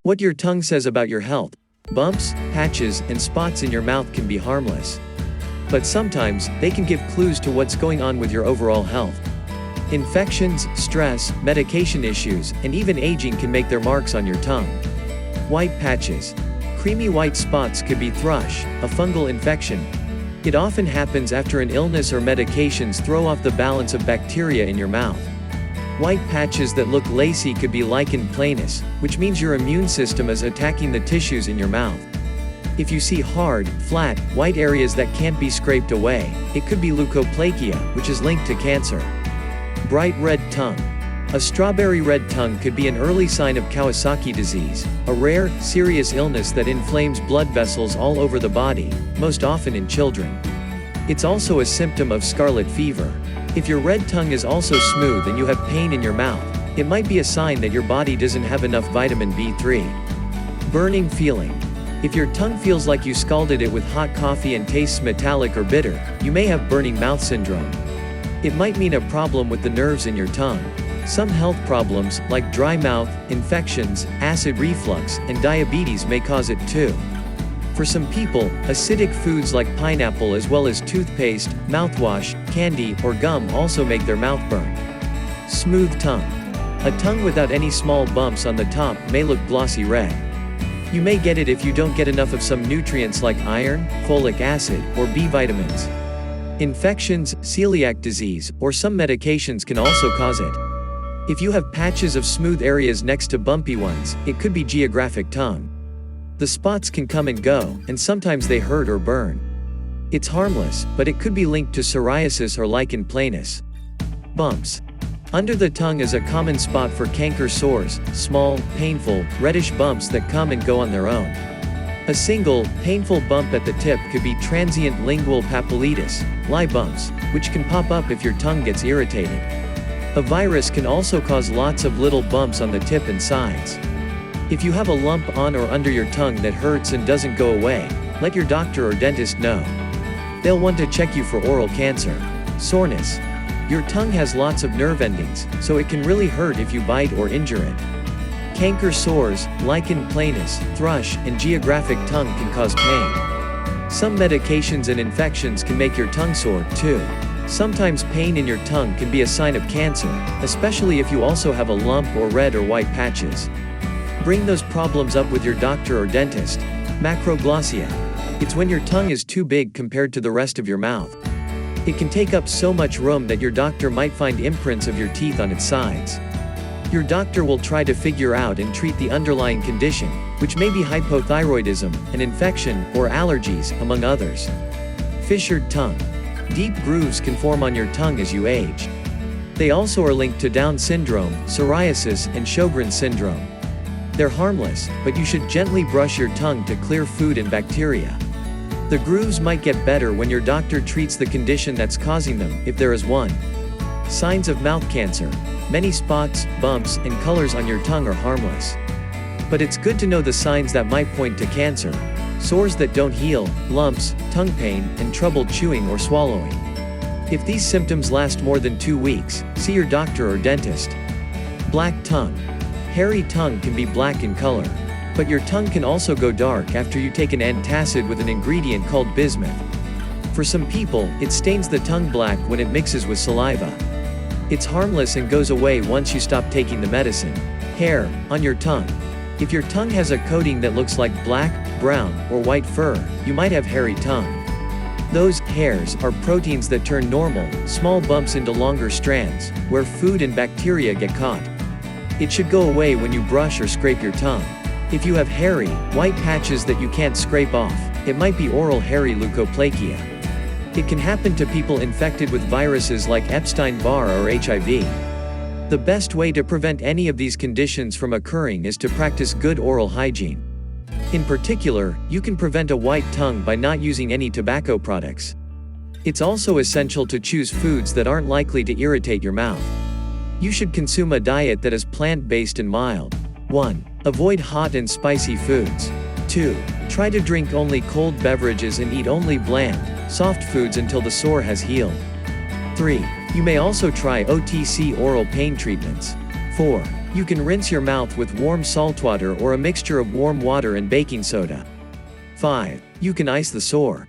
What your tongue says about your health. Bumps, patches, and spots in your mouth can be harmless. But sometimes, they can give clues to what's going on with your overall health. Infections, stress, medication issues, and even aging can make their marks on your tongue. White patches. Creamy white spots could be thrush, a fungal infection. It often happens after an illness or medications throw off the balance of bacteria in your mouth. White patches that look lacy could be lichen planus, which means your immune system is attacking the tissues in your mouth. If you see hard, flat, white areas that can't be scraped away, it could be leukoplakia, which is linked to cancer. Bright red tongue. A strawberry red tongue could be an early sign of Kawasaki disease, a rare, serious illness that inflames blood vessels all over the body, most often in children. It's also a symptom of scarlet fever. If your red tongue is also smooth and you have pain in your mouth, it might be a sign that your body doesn't have enough vitamin B3. Burning feeling. If your tongue feels like you scalded it with hot coffee and tastes metallic or bitter, you may have burning mouth syndrome. It might mean a problem with the nerves in your tongue. Some health problems, like dry mouth, infections, acid reflux, and diabetes may cause it too. For some people, acidic foods like pineapple as well as toothpaste, mouthwash, candy, or gum also make their mouth burn. Smooth tongue. A tongue without any small bumps on the top may look glossy red. You may get it if you don't get enough of some nutrients like iron, folic acid, or B vitamins. Infections, celiac disease, or some medications can also cause it. If you have patches of smooth areas next to bumpy ones, it could be geographic tongue. The spots can come and go, and sometimes they hurt or burn. It's harmless, but it could be linked to psoriasis or lichen planus. Bumps. Under the tongue is a common spot for canker sores, small, painful, reddish bumps that come and go on their own. A single, painful bump at the tip could be transient lingual papillitis, lie bumps, which can pop up if your tongue gets irritated. A virus can also cause lots of little bumps on the tip and sides. If you have a lump on or under your tongue that hurts and doesn't go away, let your doctor or dentist know. They'll want to check you for oral cancer. Soreness. Your tongue has lots of nerve endings, so it can really hurt if you bite or injure it. Canker sores, lichen planus, thrush, and geographic tongue can cause pain. Some medications and infections can make your tongue sore, too. Sometimes pain in your tongue can be a sign of cancer, especially if you also have a lump or red or white patches. Bring those problems up with your doctor or dentist. Macroglossia. It's when your tongue is too big compared to the rest of your mouth. It can take up so much room that your doctor might find imprints of your teeth on its sides. Your doctor will try to figure out and treat the underlying condition, which may be hypothyroidism, an infection, or allergies, among others. Fissured tongue. Deep grooves can form on your tongue as you age. They also are linked to Down syndrome, psoriasis, and Sjogren's syndrome. They're harmless, but you should gently brush your tongue to clear food and bacteria. The grooves might get better when your doctor treats the condition that's causing them, if there is one. Signs of mouth cancer. Many spots, bumps, and colors on your tongue are harmless. But it's good to know the signs that might point to cancer. Sores that don't heal, lumps, tongue pain, and trouble chewing or swallowing. If these symptoms last more than 2 weeks, see your doctor or dentist. Black tongue. Hairy tongue can be black in color. But your tongue can also go dark after you take an antacid with an ingredient called bismuth. For some people, it stains the tongue black when it mixes with saliva. It's harmless and goes away once you stop taking the medicine. Hair on your tongue. If your tongue has a coating that looks like black, brown, or white fur, you might have hairy tongue. Those hairs are proteins that turn normal, small bumps into longer strands, where food and bacteria get caught. It should go away when you brush or scrape your tongue. If you have hairy, white patches that you can't scrape off, it might be oral hairy leukoplakia. It can happen to people infected with viruses like Epstein-Barr or HIV. The best way to prevent any of these conditions from occurring is to practice good oral hygiene. In particular, you can prevent a white tongue by not using any tobacco products. It's also essential to choose foods that aren't likely to irritate your mouth. You should consume a diet that is plant-based and mild. 1. Avoid hot and spicy foods. 2. Try to drink only cold beverages and eat only bland, soft foods until the sore has healed. 3. You may also try OTC oral pain treatments. 4. You can rinse your mouth with warm saltwater or a mixture of warm water and baking soda. 5. You can ice the sore.